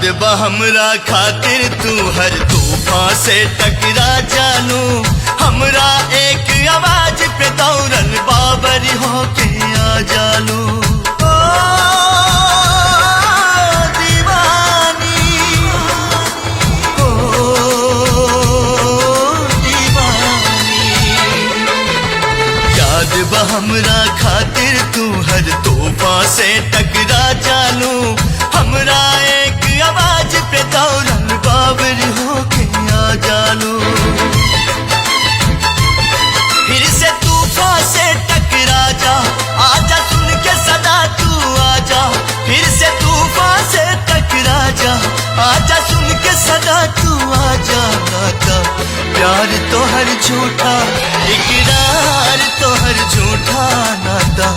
याद बा हमरा खातिर तू हर तूफान से टकरा जानू, हमरा एक आवाज पे दौड़ल बाबरी होके आ जालू। ओ दीवानी, ओ दीवानी, याद बा हमरा खातिर तू हर तूफान से टकरा जानू, हमरा एक आवाज पे दौड़ल बाबरी होके आ जालू। फिर से तूफान से टकरा जा, आजा सुन के सदा तू आजा। फिर से तूफान से टकरा जा, आजा सुन के सदा तू आजा। नाता प्यार तो हर झूठा, इकरार तो हर झूठा, नाता